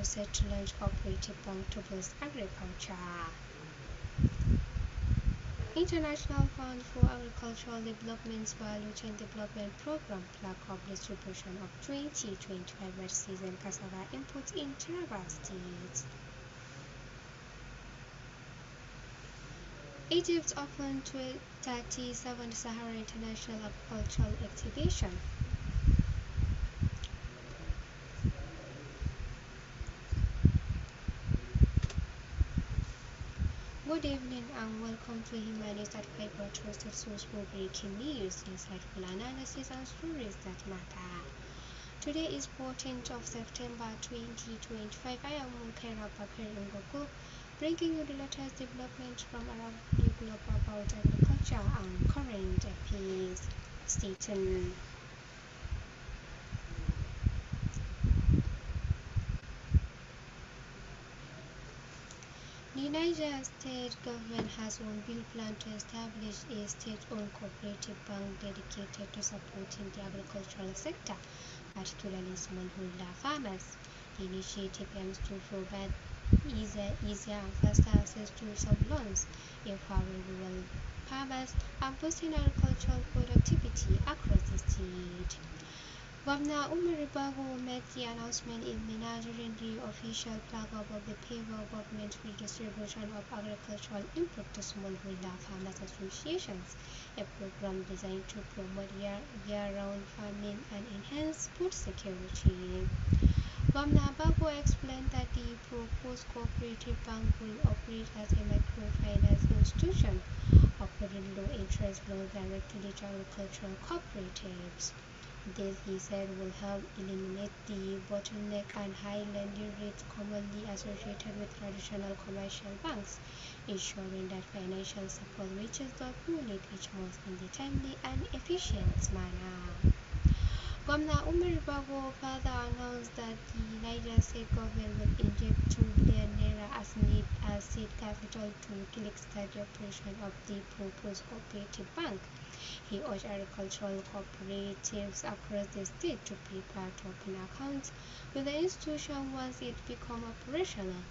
set to launch cooperative bank to boost agriculture. International Fund for Agricultural Development's Value Chain Development Program flag off distribution of 2025 wet season cassava inputs in Taraba State. Egypt's open 37th Sahara International Agricultural Exhibition. Good evening and welcome to Himma News at 5, your trusted source for breaking news, insightful analysis and stories that matter. Today is 14th of September 2025. I am Abubakar Ungogo, bringing you the latest developments from around the globe about agriculture and current affairs. Stay tuned. The Niger state government has one bill plan to establish a state-owned cooperative bank dedicated to supporting the agricultural sector, particularly smallholder farmers. The initiative aims to provide easier and faster access to some loans, empowering rural farmers, and boosting agricultural productivity across the state. Governor Abubakar made the announcement in Minna during the official flag-off of the federal government redistribution of agricultural input to smallholder farmers associations, a program designed to promote year-round farming and enhance food security. Governor Abubakar explained that the proposed cooperative bank will operate as a microfinance institution, offering low-interest loans directly to agricultural cooperatives. This, he said, will help eliminate the bottleneck and high lending rates commonly associated with traditional commercial banks, ensuring that financial support reaches those who need each month in a timely and efficient manner. Governor Abubakar further announced that the Niger state government will inject 2 billion naira as seed capital to kickstart the operation of the proposed cooperative bank. He urged agricultural cooperatives across the state to prepare to open accounts with the institution once it becomes operational,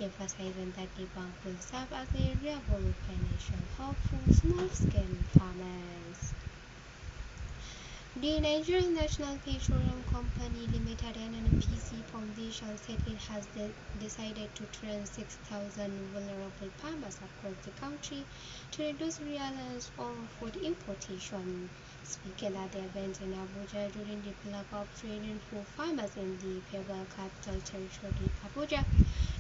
emphasizing that the bank will serve as a reliable financial hub for small-scale farmers. The Nigerian National Petroleum Company Limited (NNPC) Foundation said it has decided to train 6,000 vulnerable farmers across the country to reduce reliance on food importation. Speaking at the event in Abuja during the flag-off training for farmers in the Federal Capital Territory, Abuja,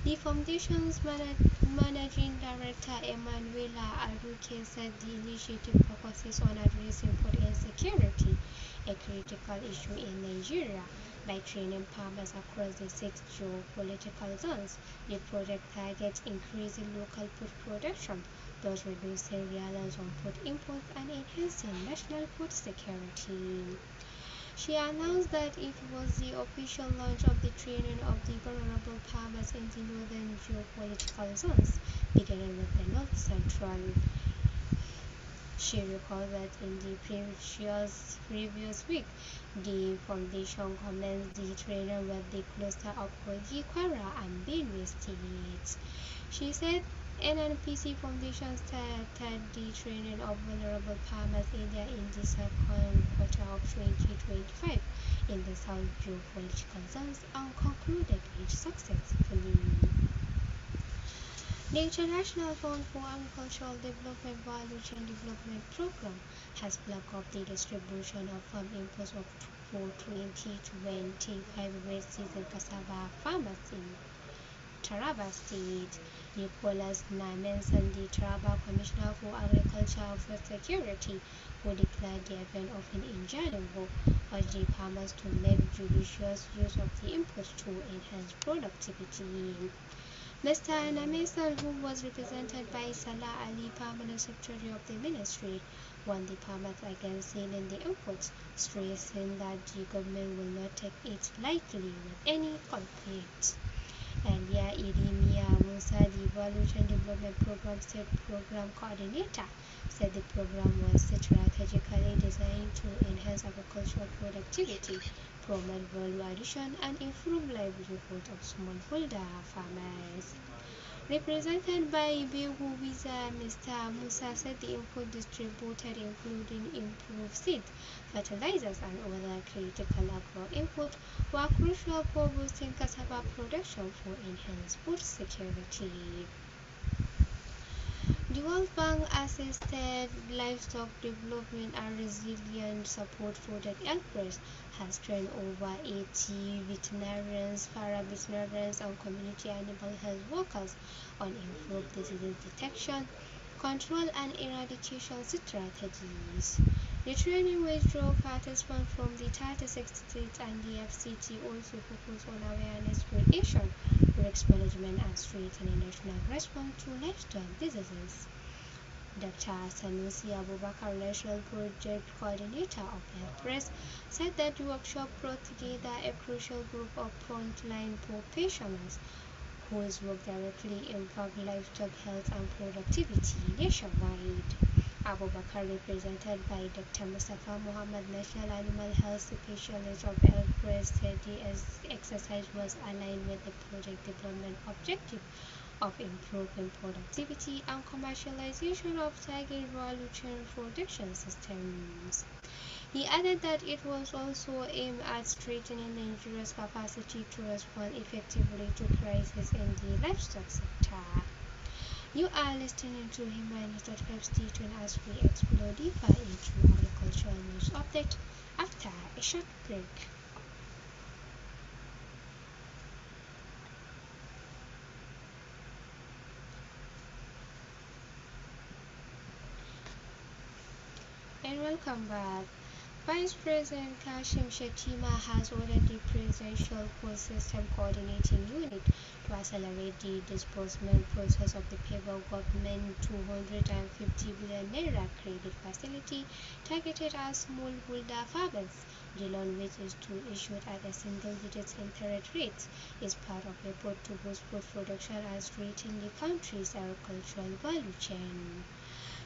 the foundation's managing director Emanuela Aduke said the initiative focuses on addressing food insecurity, a critical issue in Nigeria. By training farmers across the 6 geopolitical zones, the project targets increasing local food production, thus reducing reliance on food imports and enhancing national food security. She announced that it was the official launch of the training of the vulnerable farmers in the northern geopolitical zones, beginning with the North Central. She recalled that in the previous week, the foundation commenced the training with the cluster of Kogi, Kwara, and Benue states. She said NNPC Foundation started the training of vulnerable farmers in the second quarter of 2025 in the South geopolitical zones and concluded it successfully. The International Fund for Agricultural Development Value Chain Development Program has blocked off the distribution of farm inputs for 2025 wet season cassava farmers in Taraba State. Nicholas Namensan, the Taraba Commissioner for Agriculture and Food Security, who declared the event open in Jalingo, urged the farmers to make judicious use of the inputs to enhance productivity. Mr. Namensan, who was represented by Salah Ali, Permanent Secretary of the Ministry, warned the farmers against selling the inputs, stressing that the government will not take it lightly with any conflict. Earlier, Irimiya Musa, the Value Chain Development Program State Program Coordinator, said the program was strategically designed to enhance agricultural productivity, promote value addition, and improve livelihood of smallholder farmers. Represented by Begu Visa, Mr. Musa said the input distributed, including improved seed, fertilizers, and other critical agro input, were crucial for boosting cassava production for enhanced food security. The World Bank assisted livestock development and resilient support for the Elpress has trained over 80 veterinarians, para-veterinarians, and community animal health workers on improved disease detection, control, and eradication strategies. The training, which drew participants from the 36 states and the FCT, also focused on awareness creation, risk management, and strengthening national response to livestock diseases. Dr. Sanusi Abubakar, National Project Coordinator of Health, said that the workshop brought together a crucial group of frontline professionals whose work directly impact livestock health and productivity nationwide. Abubakar, represented by Dr. Mustafa Muhammad, National Animal Health Specialist of Health, said the exercise was aligned with the project development objective of improving productivity and commercialization of target value chain production systems. He added that it was also aimed at strengthening Nigeria's capacity to respond effectively to crises in the livestock sector. You are listening to Himma News.5. Stay tuned as we explore deeper into agricultural news update after a short break. And welcome back. Vice President Kashim Shettima has ordered the Presidential Post System Coordinating Unit to accelerate the disbursement process of the federal government 250 billion naira credit facility targeted at smallholder farmers. The loan, which is to issued at a single-digit interest rate, is part of a effort to boost food production and strengthen the country's agricultural value chain.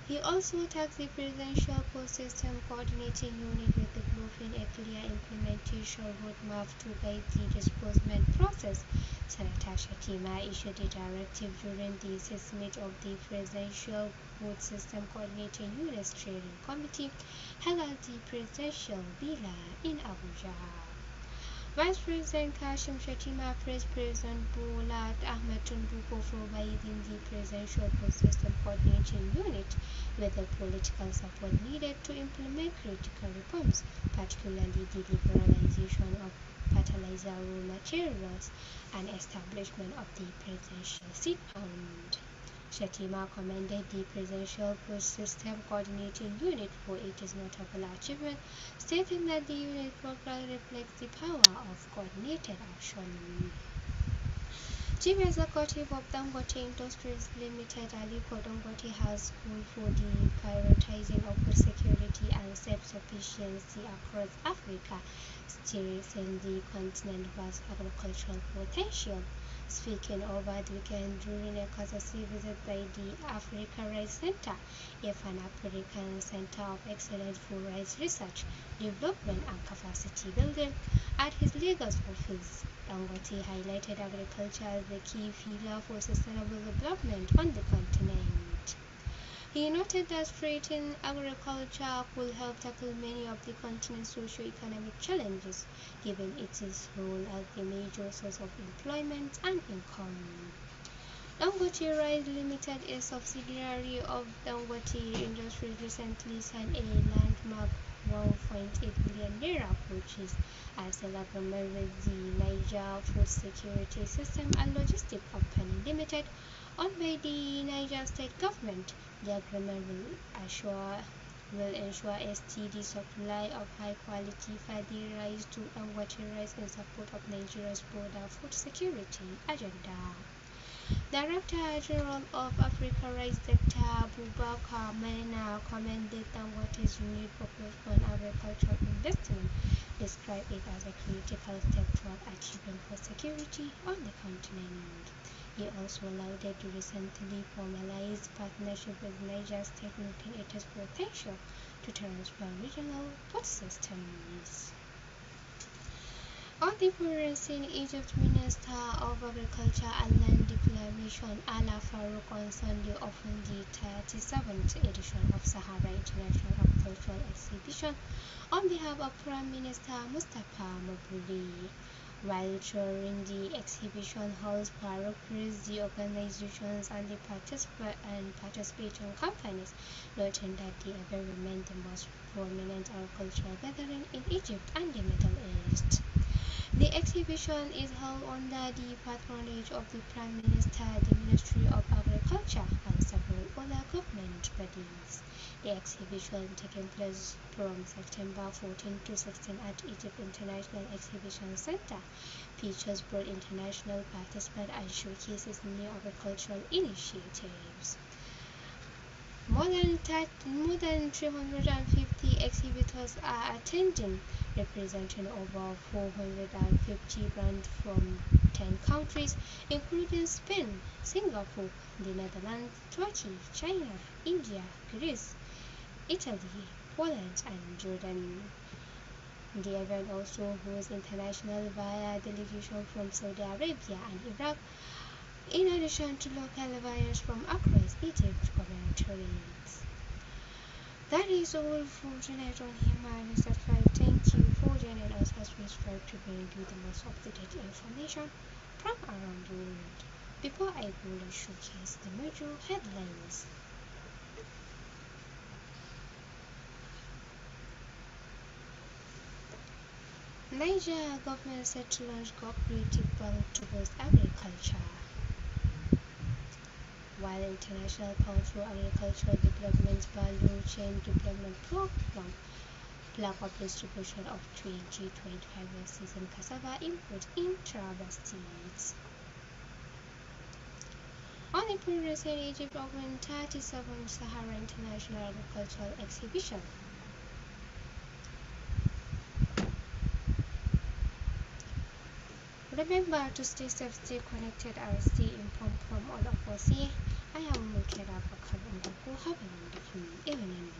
He also tasked the Presidential Post System Coordinating Unit with developing a clear implementation roadmap to guide the disbursement process. Senator Shettima issued a directive during the 6th meeting of the Presidential Post System Coordinating Unit Steering Committee held at the Presidential Villa in Abuja. Vice President Kashim Shettima praised President Bola Ahmed Tinubu for providing the Presidential Post System Coordinating Unit with the political support needed to implement critical reforms, particularly the liberalization of fertilizer raw materials and establishment of the Presidential Seed Fund. Shettima commended the Presidential Post System Coordinating Unit for its notable achievement, stating that the unit program reflects the power of coordinated action. Chief Executive of Dangote Industries Limited, Aliko Dangote, has called for the prioritizing of food security and self-sufficiency across Africa, stressing the continent's vast agricultural potential. Speaking over the weekend during a courtesy visit by the Africa Rice Center, a Pan-African Center of Excellence for Rice Research, Development and Capacity Building, at his Lagos office, Dangote highlighted agriculture as the key pillar for sustainable development on the continent. He noted that strengthening agriculture could help tackle many of the continent's socio-economic challenges, given its role as the major source of employment and income. Dangote Rice Limited, a subsidiary of Dangote Industries, recently signed a landmark 1.8 billion naira purchase as an agreement with the Niger Food Security System and Logistics Company Limited, owned by the Niger State Government. The agreement will ensure a steady supply of high-quality Fadi rice to Dangote Rice in support of Nigeria's broader food security agenda. Director General of Africa Rice, Dr. Abubakar Ungogo, commended Dangote's renewed focus on agricultural investment, described it as a critical step toward achieving food security on the continent. He also lauded the recently formalized partnership with Niger State, noting its potential to transform regional food systems. On the progressing Egypt Minister of Agriculture and Land Reclamation Ala Farouk on Sunday opened the 37th edition of Sahara International Agricultural Exhibition on behalf of Prime Minister Mustafa Mabuli. While touring the exhibition halls, Farouk praised the organizations and the participating companies, noting that the event remained the most prominent agricultural gathering in Egypt and the Middle East. The exhibition is held under the patronage of the Prime Minister, the Ministry of Agriculture, and several other government bodies. The exhibition, taking place from September 14 to 16 at Egypt International Exhibition Center, features broad international participants and showcases new agricultural initiatives. More than 350 exhibitors are attending, representing over 450 brands from 10 countries, including Spain, Singapore, the Netherlands, Turkey, China, India, Greece, Italy, Poland, and Jordan. The event also hosts international via delegation from Saudi Arabia and Iraq, in addition to local buyers from across Egypt commentaries. That is all for tonight on Himma News at 5. Thank you for joining us as we strive to bring you the most up-to-date information from around the world. Before I go, let's showcase the major headlines. Niger government set to launch cooperative bank to boost agriculture. While International Council Agricultural Development Value Chain Development Program plan of distribution of 2025 season cassava input in Taraba States. On the progress in Egypt open 37th Sahara International Agricultural Exhibition. Remember to stay safe, stay connected, and stay informed from all of us here. I am Abubakar Ungogo. Have a wonderful evening.